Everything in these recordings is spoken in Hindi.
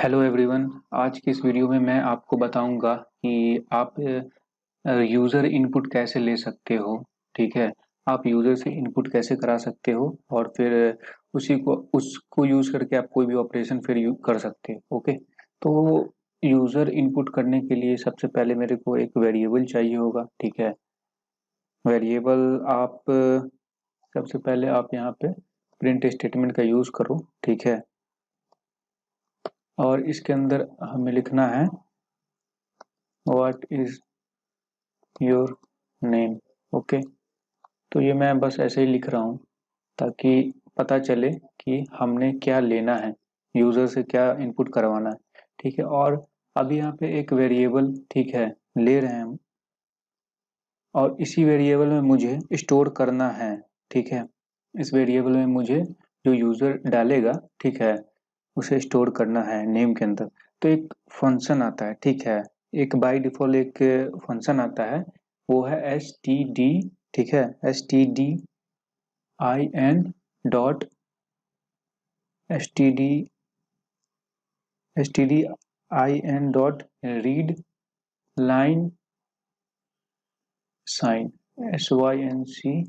Hello everyone. आज की इस वीडियो में मैं आपको बताऊंगा कि आप यूज़र इनपुट कैसे ले सकते हो। ठीक है, आप यूज़र से इनपुट कैसे करा सकते हो और फिर उसी को उसको यूज़ करके आप कोई भी ऑपरेशन फिर कर सकते हो। ओके, तो यूज़र इनपुट करने के लिए सबसे पहले मेरे को एक वेरिएबल चाहिए होगा। ठीक है, वेरिएबल आप सबसे पहले आप यहाँ पे प्रिंट स्टेटमेंट का यूज़ करो। ठीक है, और इसके अंदर हमें लिखना है what is your name. Okay, तो ये मैं बस ऐसे ही लिख रहा हूँ ताकि पता चले कि हमने क्या लेना है, यूज़र से क्या इनपुट करवाना है। ठीक है, और अभी यहाँ पे एक वेरिएबल ठीक है ले रहे हैं हम, और इसी वेरिएबल में मुझे स्टोर करना है। ठीक है, इस वेरिएबल में मुझे जो यूज़र डालेगा ठीक है उसे स्टोर करना है नेम के अंदर। तो एक फंक्शन आता है, ठीक है, एक बाय डिफॉल्ट एक फंक्शन आता है, वो है एस टी डी। ठीक है, S T D I N dot S T D I N dot read line sync SYNC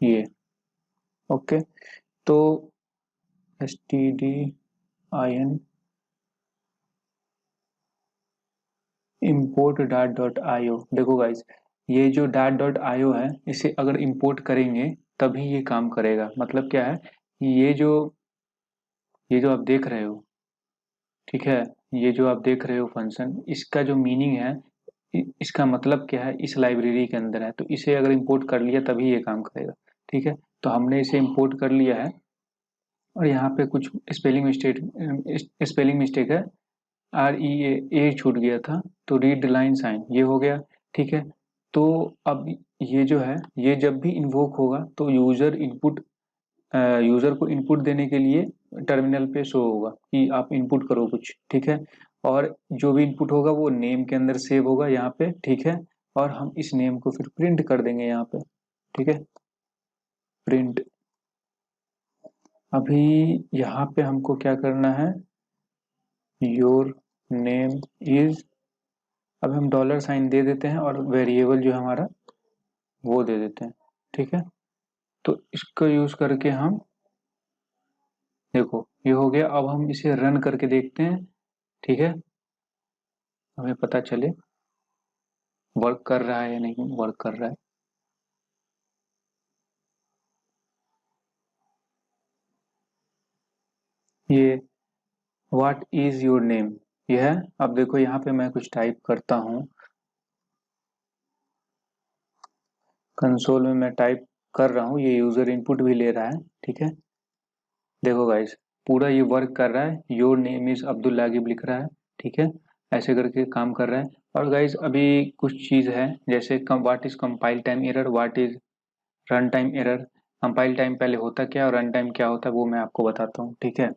ये। ओके, तो S T D I N import dot dot IO. देखो गाइस, ये जो डाट डॉट आईओ है इसे अगर इम्पोर्ट करेंगे तभी ये काम करेगा। मतलब क्या है, ये जो आप देख रहे हो, ठीक है, ये जो आप देख रहे हो फंक्शन, इसका जो मीनिंग है, इसका मतलब क्या है, इस लाइब्रेरी के अंदर है, तो इसे अगर इंपोर्ट कर लिया तभी ये काम करेगा। ठीक है, तो हमने इसे इंपोर्ट कर लिया है, और यहाँ पे कुछ स्पेलिंग मिस्टेक है, REA छूट गया था, तो रीड लाइन साइन ये हो गया। ठीक है, तो अब ये जो है, ये जब भी इन्वोक होगा तो यूजर को इनपुट देने के लिए टर्मिनल पे शो होगा कि आप इनपुट करो कुछ। ठीक है, और जो भी इनपुट होगा वो नेम के अंदर सेव होगा यहाँ पे। ठीक है, और हम इस नेम को फिर प्रिंट कर देंगे यहाँ पे। ठीक है, प्रिंट। अभी यहाँ पे हमको क्या करना है, योर नेम इज, अब हम डॉलर साइन दे देते हैं और वेरिएबल जो है हमारा वो दे देते हैं। ठीक है, तो इसको यूज करके हम, देखो ये हो गया। अब हम इसे रन करके देखते हैं। ठीक है, हमें पता चले वर्क कर रहा है या नहीं वर्क कर रहा है। ये व्हाट इज योर नेम ये है। अब देखो यहाँ पे मैं कुछ टाइप करता हूँ, कंसोल में मैं टाइप कर रहा हूँ, ये यूजर इनपुट भी ले रहा है। ठीक है, देखो गाइस, पूरा ये वर्क कर रहा है, योर नेम इज अब्दुल लागिब लिख रहा है। ठीक है, ऐसे करके काम कर रहा है। और गाइस अभी कुछ चीज़ है, जैसे what is compile time error, what is run time error. Compile time पहले होता क्या और रन टाइम क्या होता है वो मैं आपको बताता हूँ। ठीक है,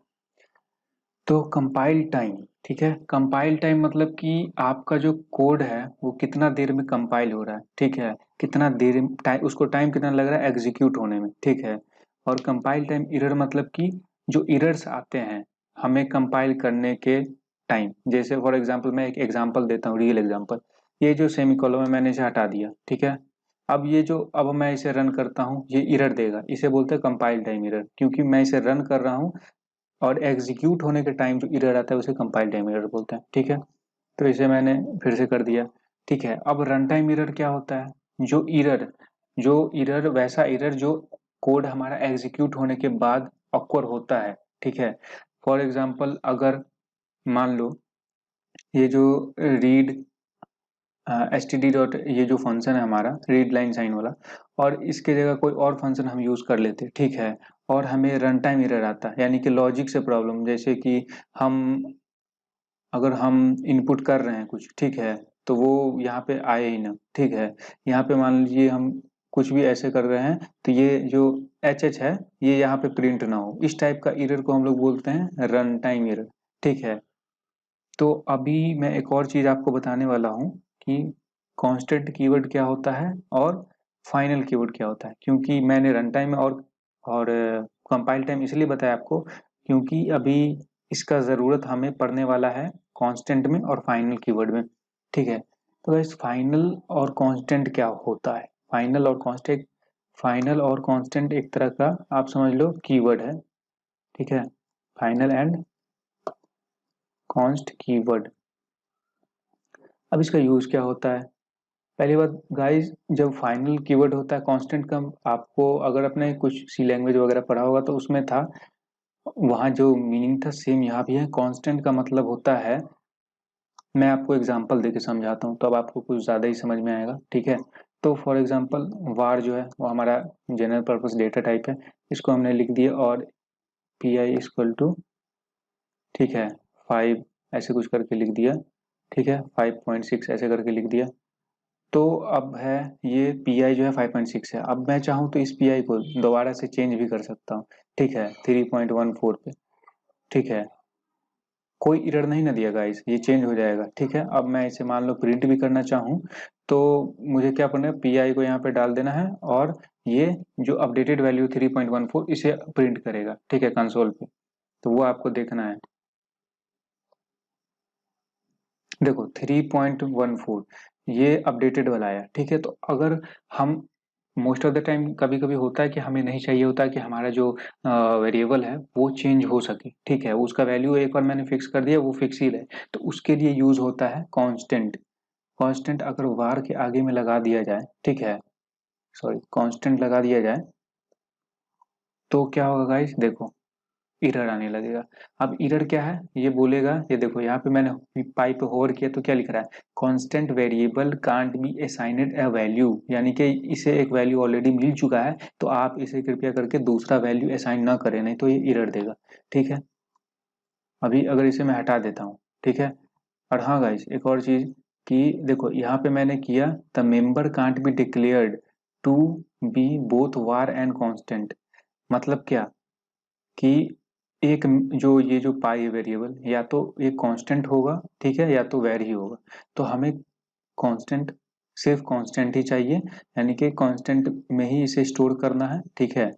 तो कंपाइल टाइम, ठीक है, कंपाइल टाइम मतलब कि आपका जो कोड है वो कितना देर में कंपाइल हो रहा है। ठीक है, कितना देर टाइम, उसको टाइम कितना लग रहा है एग्जीक्यूट होने में। ठीक है, और कंपाइल टाइम एरर मतलब कि जो एरर्स आते हैं हमें कंपाइल करने के टाइम, जैसे फॉर एग्जांपल मैं एक एग्जांपल देता हूँ, रियल एग्जांपल। ये जो सेमीकोलन है मैंने इसे हटा दिया। ठीक है, अब ये जो, अब मैं इसे रन करता हूँ ये एरर देगा, इसे बोलते हैं कंपाइल टाइम एरर, क्योंकि मैं इसे रन कर रहा हूँ और एग्जीक्यूट होने के टाइम जो एरर आता है उसे कंपाइल टाइम एरर बोलते हैं। ठीक है, तो इसे मैंने फिर से कर दिया। ठीक है, अब रन टाइम एरर क्या होता है, जो एरर वैसा एरर जो कोड हमारा एग्जीक्यूट होने के बाद ऑक्वर होता है। ठीक है, फॉर एग्जांपल अगर मान लो ये जो read S T D dot, ये जो फंक्शन है हमारा रीड लाइन साइन वाला, और इसके जगह कोई और फंक्शन हम यूज कर लेते। ठीक है, और हमें रन टाइम एरर आता है, यानी कि लॉजिक से प्रॉब्लम, जैसे कि हम अगर हम इनपुट कर रहे हैं कुछ, ठीक है, तो वो यहाँ पे आए ही ना। ठीक है, यहाँ पे मान लीजिए हम कुछ भी ऐसे कर रहे हैं तो ये जो एच है ये यहाँ पे प्रिंट ना हो, इस टाइप का एरर को हम लोग बोलते हैं रन टाइम एरर। ठीक है, तो अभी मैं एक और चीज आपको बताने वाला हूँ कि कांस्टेंट कीवर्ड क्या होता है और फाइनल कीवर्ड क्या होता है, क्योंकि मैंने रन टाइम और कंपाइल टाइम इसलिए बताया आपको क्योंकि अभी इसका ज़रूरत हमें पड़ने वाला है कांस्टेंट में और फाइनल कीवर्ड में, ठीक है। तो गाइस फाइनल और कांस्टेंट क्या होता है? फाइनल और कांस्टेंट एक तरह का आप समझ लो कीवर्ड है, ठीक है। Final and const keyword. अब इसका यूज क्या होता है? पहली बात गाइस, जब फाइनल कीवर्ड होता है कांस्टेंट का, आपको अगर अपने कुछ सी लैंग्वेज वगैरह पढ़ा होगा तो उसमें था, वहाँ जो मीनिंग था सेम यहाँ भी है। कांस्टेंट का मतलब होता है, मैं आपको एग्जांपल देके समझाता हूँ तो अब आपको कुछ ज़्यादा ही समझ में आएगा, ठीक है। तो फॉर एग्जांपल var जो है वो हमारा जनरल पर्पस डेटा टाइप है, इसको हमने लिख दिया और pi इक्वल टू, ठीक है, 5 ऐसे कुछ करके लिख दिया, ठीक है, 5.6 ऐसे करके लिख दिया। तो अब है ये पी जो है 5.6 है। अब मैं चाहूँ तो इस पी को दोबारा से चेंज भी कर सकता हूँ, ठीक है, 3.14 पे, ठीक है। कोई एरर नहीं ना दिया गाइस, ये चेंज हो जाएगा, ठीक है। अब मैं इसे मान लो प्रिंट भी करना चाहूँ तो मुझे क्या करना है, पी को यहाँ पे डाल देना है और ये जो अपडेटेड वैल्यू 3.14 इसे प्रिंट करेगा, ठीक है, कंसोल पे। तो वो आपको देखना है। देखो 3.14 ये अपडेटेड वाला आया, ठीक है। तो अगर हम मोस्ट ऑफ द टाइम कभी कभी होता है कि हमें नहीं चाहिए होता कि हमारा जो वेरिएबल है वो चेंज हो सके, ठीक है, उसका वैल्यू एक बार मैंने फिक्स कर दिया वो फिक्स ही रहे, तो उसके लिए यूज होता है कांस्टेंट। कांस्टेंट अगर var के आगे में लगा दिया जाए, ठीक है, सॉरी कांस्टेंट लगा दिया जाए तो क्या होगा गाइस, देखो एरर आने लगेगा। अब एरर क्या है ये बोलेगा, ये देखो यहाँ पे मैंने पाई पे होवर किया तो क्या लिख रहा है, constant variable can't be assigned a value, यानी कि इसे एक वैल्यू ऑलरेडी मिल चुका है तो आप इसे कृपया करके दूसरा वैल्यू असाइन ना करें, नहीं तो ये एरर देगा, ठीक है। अभी अगर इसे मैं हटा देता हूँ, ठीक है। और हाँ गाइस एक और चीज कि देखो यहाँ पे मैंने किया the member can't be declared to be both var and constant. मतलब क्या कि एक जो ये जो पाई वेरिएबल या तो एक कांस्टेंट होगा, ठीक है, या तो वेर ही होगा। तो हमें कांस्टेंट, सिर्फ कांस्टेंट ही चाहिए, यानी कि कांस्टेंट में ही इसे स्टोर करना है, ठीक है।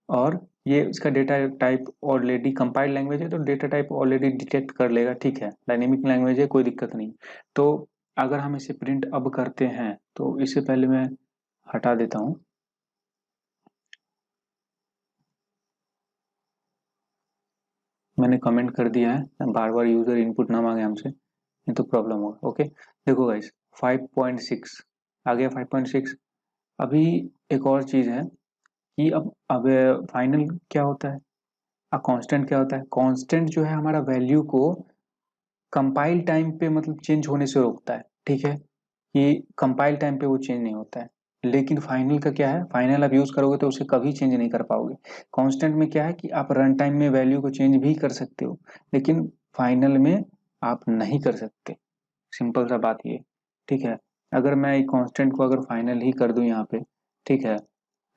और ये इसका data type already compiled language है तो डेटा टाइप ऑलरेडी डिटेक्ट कर लेगा, ठीक है, डायनेमिक लैंग्वेज है, कोई दिक्कत नहीं। तो अगर हम इसे प्रिंट अब करते हैं तो इससे पहले मैं हटा देता हूँ, मैंने कमेंट कर दिया है, बार बार यूजर इनपुट ना मांगे हमसे, नहीं तो प्रॉब्लम होगा, ओके। देखो गाइस 5.6 आ गया, 5.6। अभी एक और चीज है कि अब फाइनल क्या होता है, कांस्टेंट क्या होता है, कांस्टेंट जो है हमारा वैल्यू को कंपाइल टाइम पे मतलब चेंज होने से रोकता है, ठीक है, कि कंपाइल टाइम पे वो चेंज नहीं होता है। लेकिन फाइनल का क्या है, फाइनल आप यूज करोगे तो उसे कभी चेंज नहीं कर पाओगे। कांस्टेंट में क्या है कि आप रन टाइम में वैल्यू को चेंज भी कर सकते हो, लेकिन फाइनल में आप नहीं कर सकते, सिंपल सा बात ये, ठीक है। अगर मैं एक कांस्टेंट को अगर फाइनल ही कर दूं यहाँ पे, ठीक है,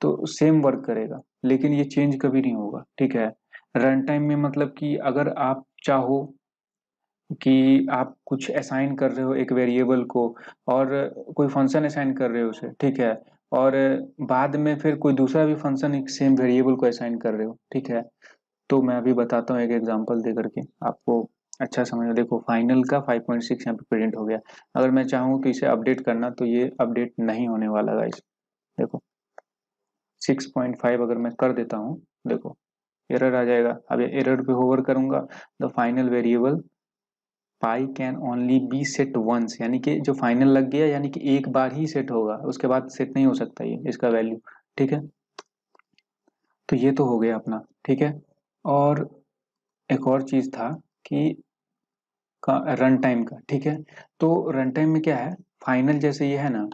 तो सेम वर्क करेगा लेकिन ये चेंज कभी नहीं होगा, ठीक है। रन टाइम में मतलब कि अगर आप चाहो कि आप कुछ असाइन कर रहे हो एक वेरिएबल को और कोई फंक्शन असाइन कर रहे हो उसे, ठीक है, और बाद में फिर कोई दूसरा भी फंक्शन एक सेम वेरिएबल को असाइन कर रहे हो, ठीक है। तो मैं अभी बताता हूँ एक एग्जांपल दे करके आपको अच्छा समझ। देखो फाइनल का 5.6 यहाँ पे प्रिंट हो गया। अगर मैं चाहूँ कि इसे अपडेट करना तो ये अपडेट नहीं होने वाला गाइस। देखो 6.5 अगर मैं कर देता हूँ, देखो एरर आ जाएगा। अब एरर पे होवर करूंगा, the final variable pi can only be set once, यानी कि जो फाइनल लग गया यानी कि एक बार ही सेट होगा, उसके बाद सेट नहीं हो सकता ये इसका वैल्यू, ठीक है। तो ये तो हो गया अपना, ठीक है। और एक और चीज था कि रन टाइम का, ठीक है। तो रन टाइम में क्या है, फाइनल जैसे ये है ना,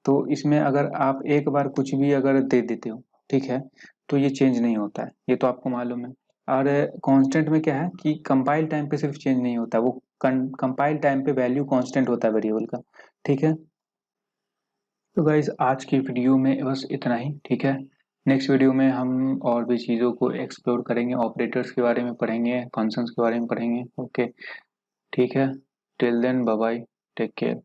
तो इसमें अगर आप एक बार कुछ भी अगर दे देते हो, ठीक है, तो ये चेंज नहीं होता है, ये तो आपको मालूम है। और कांस्टेंट में क्या है कि कंपाइल टाइम पे सिर्फ चेंज नहीं होता, वो कंपाइल टाइम पे वैल्यू कांस्टेंट होता है वेरिएबल का, ठीक है। तो गाइज आज की वीडियो में बस इतना ही, ठीक है। नेक्स्ट वीडियो में हम और भी चीज़ों को एक्सप्लोर करेंगे, ऑपरेटर्स के बारे में पढ़ेंगे, फंक्शंस के बारे में पढ़ेंगे, ओके, ठीक है। Till then bye bye, take care.